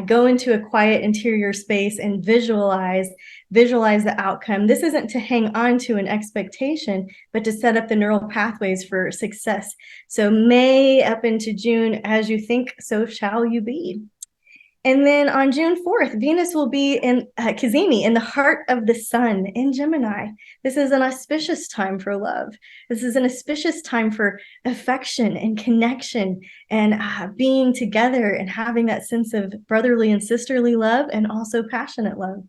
Speaker 5: go into a quiet interior space and visualize the outcome. This isn't to hang on to an expectation, but to set up the neural pathways for success. So May up into June, as you think, so shall you be. And then on June 4th, Venus will be in Cazimi, in the heart of the sun in Gemini. This is an auspicious time for love. This is an auspicious time for affection and connection and being together and having that sense of brotherly and sisterly love and also passionate love.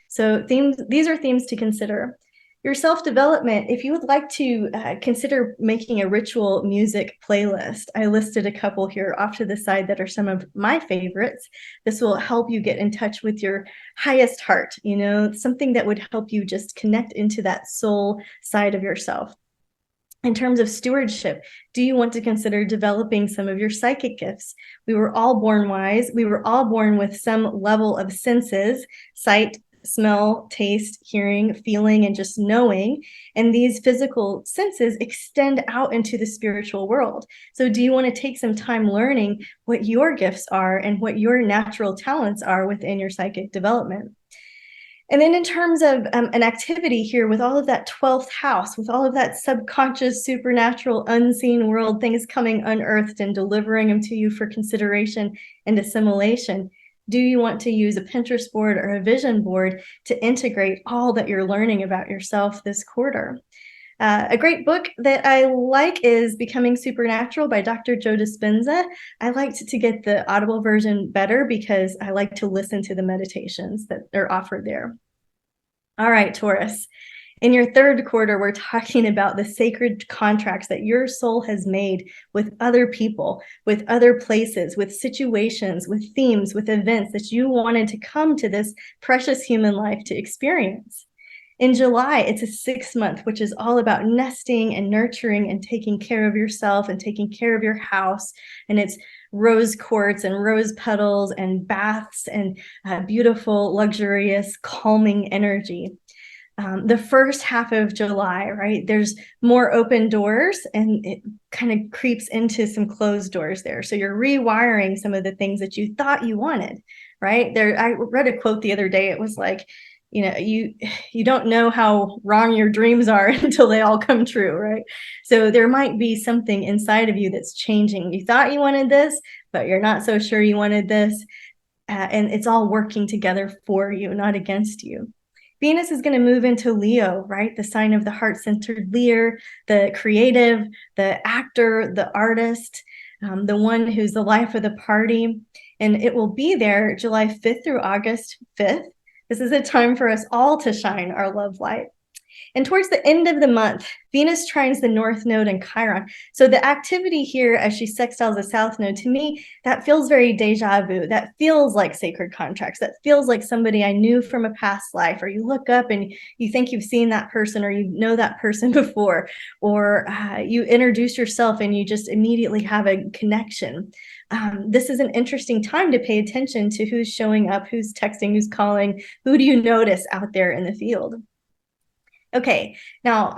Speaker 5: So these are themes to consider. Your self-development, if you would like to consider making a ritual music playlist, I listed a couple here off to the side that are some of my favorites. This will help you get in touch with your highest heart, something that would help you just connect into that soul side of yourself. In terms of stewardship, do you want to consider developing some of your psychic gifts? We were all born wise. We were all born with some level of senses, sight, smell, taste, hearing, feeling, and just knowing. And these physical senses extend out into the spiritual world. So do you want to take some time learning what your gifts are and what your natural talents are within your psychic development? And then in terms of an activity here with all of that 12th house, with all of that subconscious, supernatural, unseen world, things coming unearthed and delivering them to you for consideration and assimilation, do you want to use a Pinterest board or a vision board to integrate all that you're learning about yourself this quarter? A great book that I like is Becoming Supernatural by Dr. Joe Dispenza. I liked to get the Audible version better because I like to listen to the meditations that are offered there. All right, Taurus. In your third quarter, we're talking about the sacred contracts that your soul has made with other people, with other places, with situations, with themes, with events that you wanted to come to this precious human life to experience. In July, it's a 6-month, which is all about nesting and nurturing and taking care of yourself and taking care of your house. And it's rose quartz and rose petals and baths and beautiful, luxurious, calming energy. The first half of July, right, there's more open doors and it kind of creeps into some closed doors there. So you're rewiring some of the things that you thought you wanted, right? I read a quote the other day. It was like, you don't know how wrong your dreams are until they all come true, right? So there might be something inside of you that's changing. You thought you wanted this, but you're not so sure you wanted this. And it's all working together for you, not against you. Venus is going to move into Leo, right? The sign of the heart-centered leader, the creative, the actor, the artist, the one who's the life of the party. And it will be there July 5th through August 5th. This is a time for us all to shine our love light. And towards the end of the month, Venus trines the North Node in Chiron. So the activity here as she sextiles the South Node, to me, that feels very deja vu. That feels like sacred contracts. That feels like somebody I knew from a past life, or you look up and you think you've seen that person or you know that person before, or you introduce yourself and you just immediately have a connection. This is an interesting time to pay attention to who's showing up, who's texting, who's calling, who do you notice out there in the field? Okay, now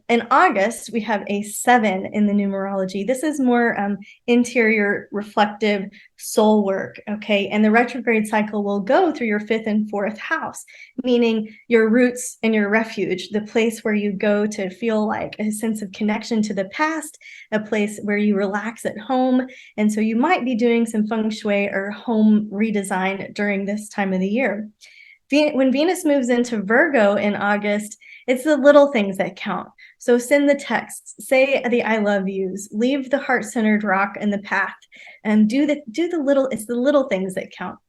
Speaker 5: in August, we have a 7 in the numerology. This is more interior, reflective soul work, okay? And the retrograde cycle will go through your 5th and 4th house, meaning your roots and your refuge, the place where you go to feel like a sense of connection to the past, a place where you relax at home. And so you might be doing some feng shui or home redesign during this time of the year. When Venus moves into Virgo in August, It's the little things that count. So send the texts, say the I love yous, leave the heart-centered rock in the path, and do the little, it's the little things that count.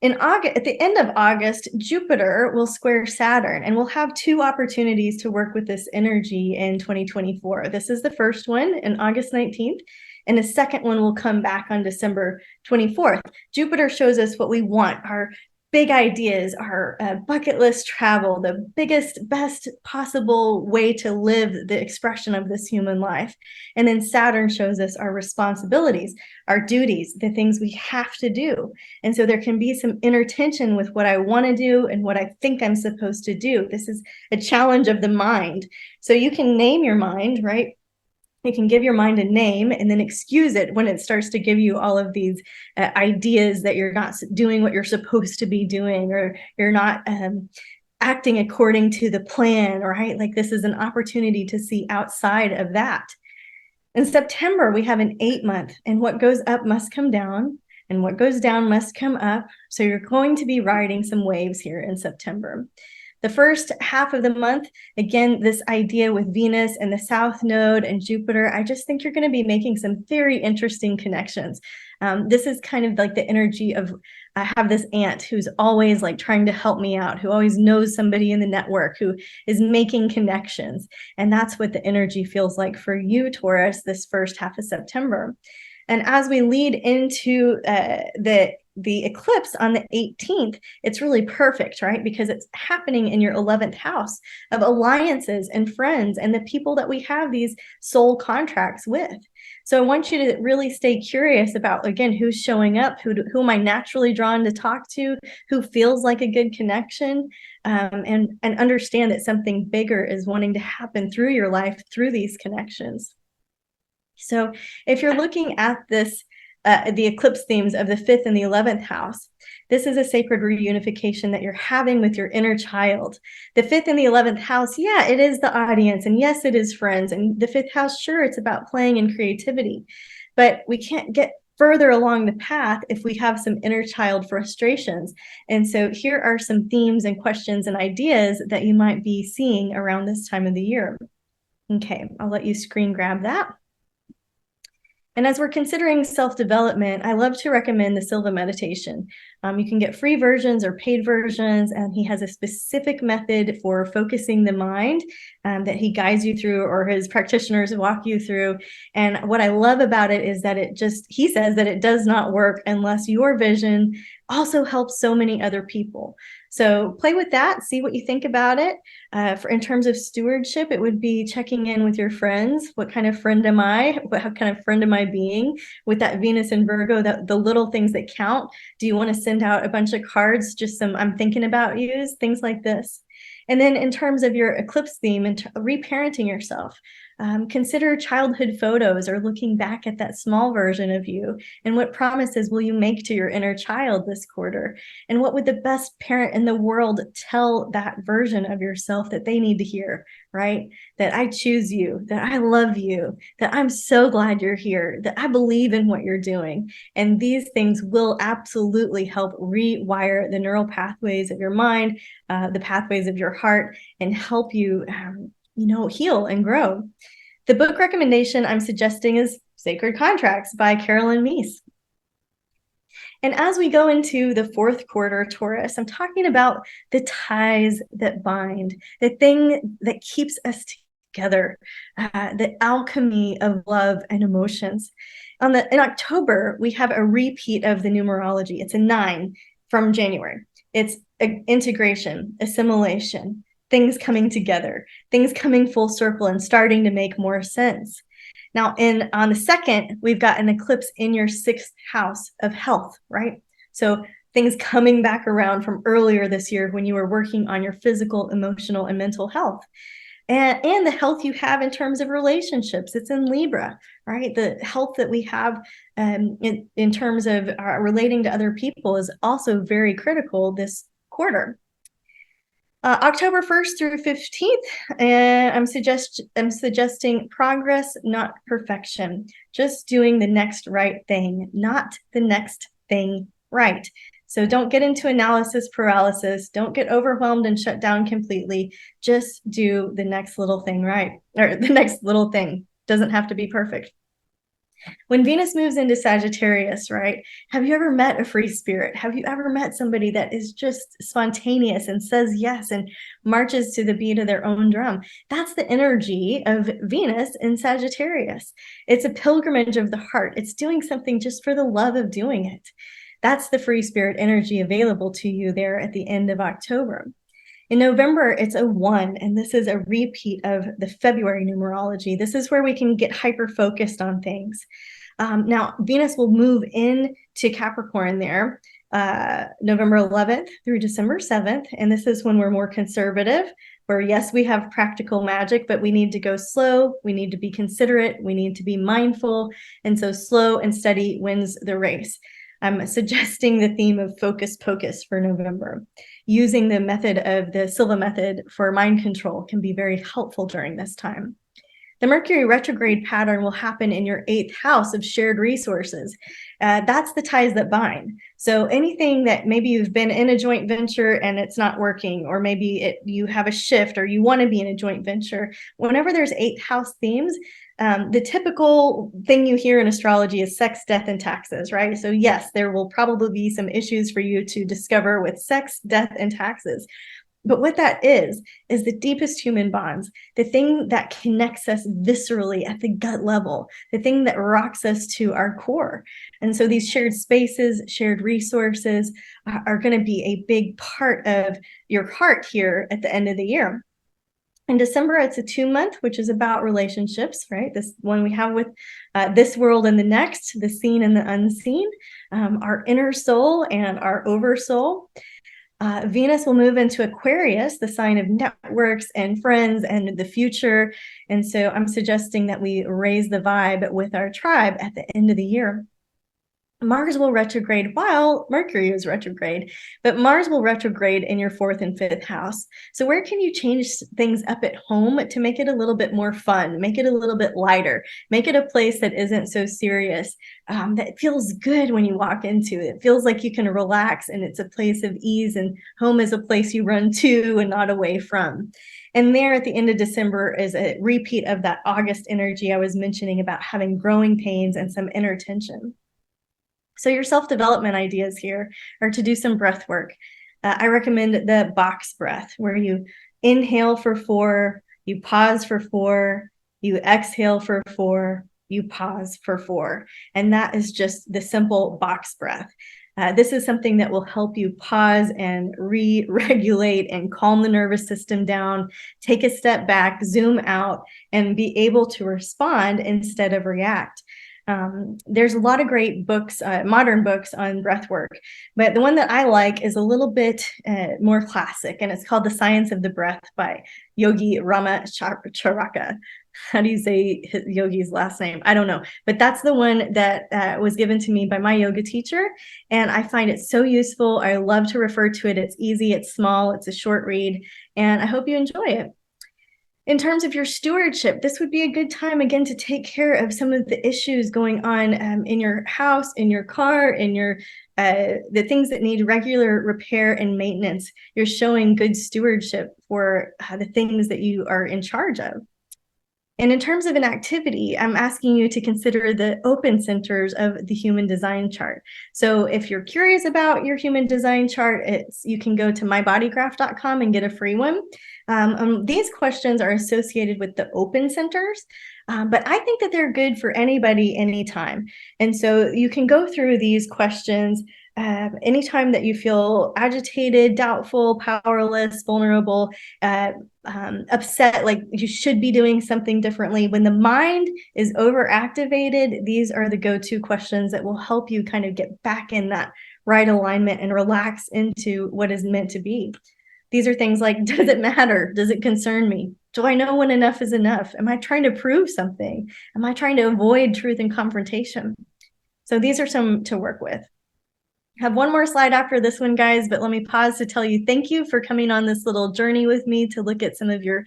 Speaker 5: In August, at the end of August, Jupiter will square Saturn, and we'll have two opportunities to work with this energy in 2024. This is the first one in August 19th, and the second one will come back on December 24th. Jupiter shows us what we want, our big ideas, our bucket list travel, the biggest, best possible way to live the expression of this human life. And then Saturn shows us our responsibilities, our duties, the things we have to do. And so there can be some inner tension with what I want to do and what I think I'm supposed to do. This is a challenge of the mind. So you can name your mind, right? You can give your mind a name and then excuse it when it starts to give you all of these ideas that you're not doing what you're supposed to be doing, or you're not acting according to the plan, right? Like, this is an opportunity to see outside of that. In September, we have an 8-month, and what goes up must come down, and what goes down must come up. So you're going to be riding some waves here in September. The first half of the month, again, this idea with Venus and the South Node and Jupiter, I just think you're going to be making some very interesting connections. This is kind of like the energy of, I have this aunt who's always like trying to help me out, who always knows somebody in the network, who is making connections. And that's what the energy feels like for you, Taurus, this first half of September. And as we lead into the eclipse on the 18th, it's really perfect, right? Because it's happening in your 11th house of alliances and friends and the people that we have these soul contracts with. So I want you to really stay curious about, again, who's showing up, who am I naturally drawn to talk to, who feels like a good connection, and understand that something bigger is wanting to happen through your life through these connections. So if you're looking at this, the eclipse themes of the 5th and the 11th house, this is a sacred reunification that you're having with your inner child. The 5th and the 11th house, yeah, it is the audience, and yes, it is friends. And the 5th house, sure, it's about playing and creativity, but we can't get further along the path if we have some inner child frustrations. And so here are some themes and questions and ideas that you might be seeing around this time of the year. Okay, I'll let you screen grab that. And as we're considering self-development, I love to recommend the Silva meditation. You can get free versions or paid versions, and he has a specific method for focusing the mind that he guides you through, or his practitioners walk you through. And what I love about it is that he says that it does not work unless your vision also helps so many other people. So play with that, see what you think about it. In terms of stewardship, it would be checking in with your friends. What kind of friend am I? What kind of friend am I being? With that Venus and Virgo, the little things that count. Do you want to send out a bunch of cards, just some I'm thinking about yous, things like this? And then in terms of your eclipse theme and reparenting yourself, consider childhood photos or looking back at that small version of you, and what promises will you make to your inner child this quarter? And what would the best parent in the world tell that version of yourself that they need to hear, right? That I choose you, that I love you, that I'm so glad you're here, that I believe in what you're doing. And these things will absolutely help rewire the neural pathways of your mind, the pathways of your heart, and help you heal and grow. The book recommendation I'm suggesting is Sacred Contracts by Carolyn Meese. And as we go into the 4th quarter, Taurus, I'm talking about the ties that bind, the thing that keeps us together, the alchemy of love and emotions. In October, we have a repeat of the numerology. It's a 9 from January. It's integration, assimilation, things coming together, things coming full circle and starting to make more sense. Now, on the 2nd, we've got an eclipse in your 6th house of health, right? So things coming back around from earlier this year when you were working on your physical, emotional, and mental health. And the health you have in terms of relationships. It's in Libra, right? The health that we have in terms of relating to other people is also very critical this quarter. October 1st through 15th, I'm suggesting progress, not perfection. Just doing the next right thing, not the next thing right. So don't get into analysis paralysis. Don't get overwhelmed and shut down completely. Just do the next little thing right, or the next little thing. Doesn't have to be perfect. When Venus moves into Sagittarius, right? Have you ever met a free spirit? Have you ever met somebody that is just spontaneous and says yes and marches to the beat of their own drum? That's the energy of Venus in Sagittarius. It's a pilgrimage of the heart. It's doing something just for the love of doing it. That's the free spirit energy available to you there at the end of October. In November, it's a 1, and this is a repeat of the February numerology. This is where we can get hyper-focused on things. Now, Venus will move into Capricorn there, November 11th through December 7th, and this is when we're more conservative, where yes, we have practical magic, but we need to go slow, we need to be considerate, we need to be mindful, and so slow and steady wins the race. I'm suggesting the theme of focus pocus for November. Using the method of the Silva method for mind control can be very helpful during this time. The Mercury retrograde pattern will happen in your 8th house of shared resources. That's the ties that bind. So anything that maybe you've been in a joint venture and it's not working, or maybe you have a shift or you want to be in a joint venture, whenever there's 8th house themes, the typical thing you hear in astrology is sex, death, and taxes, right? So yes, there will probably be some issues for you to discover with sex, death, and taxes. But what that is the deepest human bonds, the thing that connects us viscerally at the gut level, the thing that rocks us to our core. And so these shared spaces, shared resources are going to be a big part of your heart here at the end of the year. In December, it's a 2-month, which is about relationships, right? This one we have with this world and the next, the seen and the unseen, our inner soul and our oversoul. Venus will move into Aquarius, the sign of networks and friends and the future. And so I'm suggesting that we raise the vibe with our tribe at the end of the year. Mars will retrograde while Mercury is retrograde, but Mars will retrograde in your 4th and 5th house. So where can you change things up at home to make it a little bit more fun, make it a little bit lighter, make it a place that isn't so serious, that feels good when you walk into it. It feels like you can relax and it's a place of ease, and home is a place you run to and not away from. And there at the end of December is a repeat of that August energy I was mentioning about having growing pains and some inner tension. So your self-development ideas here are to do some breath work. I recommend the box breath, where you inhale for 4, you pause for 4, you exhale for 4, you pause for 4. And that is just the simple box breath. This is something that will help you pause and re-regulate and calm the nervous system down, take a step back, zoom out, and be able to respond instead of react. There's a lot of great books, modern books on breath work, but the one that I like is a little bit more classic, and it's called The Science of the Breath by Yogi Rama Charaka. How do you say Yogi's last name? I don't know, but that's the one that was given to me by my yoga teacher, and I find it so useful. I love to refer to it. It's easy, it's small, it's a short read, and I hope you enjoy it. In terms of your stewardship, this would be a good time, again, to take care of some of the issues going on in your house, in your car, in your the things that need regular repair and maintenance. You're showing good stewardship for the things that you are in charge of. And in terms of an activity, I'm asking you to consider the open centers of the human design chart. So if you're curious about your human design chart, you can go to mybodygraph.com and get a free one. These questions are associated with the open centers, but I think that they're good for anybody, anytime. And so you can go through these questions anytime that you feel agitated, doubtful, powerless, vulnerable, upset, like you should be doing something differently. When the mind is overactivated, these are the go-to questions that will help you kind of get back in that right alignment and relax into what is meant to be. These are things like, does it matter? Does it concern me? Do I know when enough is enough? Am I trying to prove something? Am I trying to avoid truth and confrontation? So these are some to work with. have one more slide after this one, guys, but let me pause to tell you thank you for coming on this little journey with me to look at some of your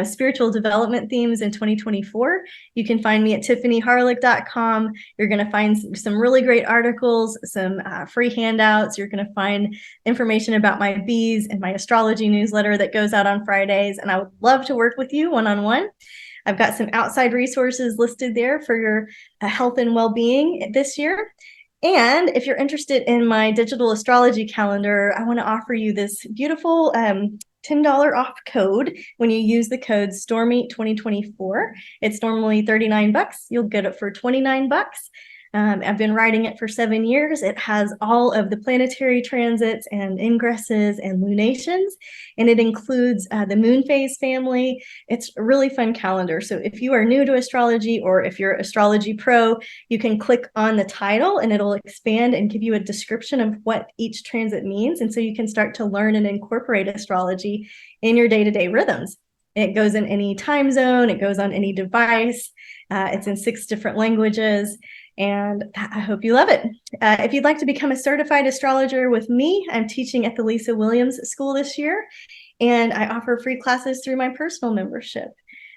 Speaker 5: spiritual development themes in 2024. You can find me at tiffanyharlick.com. You're going to find some really great articles, some free handouts. You're going to find information about my bees and my astrology newsletter that goes out on Fridays, and I would love to work with you one-on-one. I've got some outside resources listed there for your health and well-being this year. And if you're interested in my digital astrology calendar, I want to offer you this beautiful $10 off code when you use the code Stormie 2024. It's normally $39. You'll get it for $29. I've been writing it for 7 years. It has all of the planetary transits and ingresses and lunations, and it includes the moon phase family. It's a really fun calendar. So if you are new to astrology, or if you're astrology pro, you can click on the title and it'll expand and give you a description of what each transit means. And so you can start to learn and incorporate astrology in your day-to-day rhythms. It goes in any time zone. It goes on any device. It's in 6 different languages. And I hope you love it. If you'd like to become a certified astrologer with me, I'm teaching at the Lisa Williams School this year, and I offer free classes through my personal membership.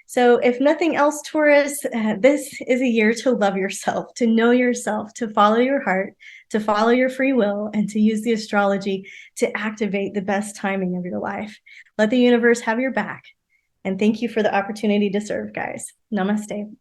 Speaker 5: So if nothing else, Taurus, this is a year to love yourself, to know yourself, to follow your heart, to follow your free will, and to use the astrology to activate the best timing of your life. Let the universe have your back. And thank you for the opportunity to serve, guys. Namaste.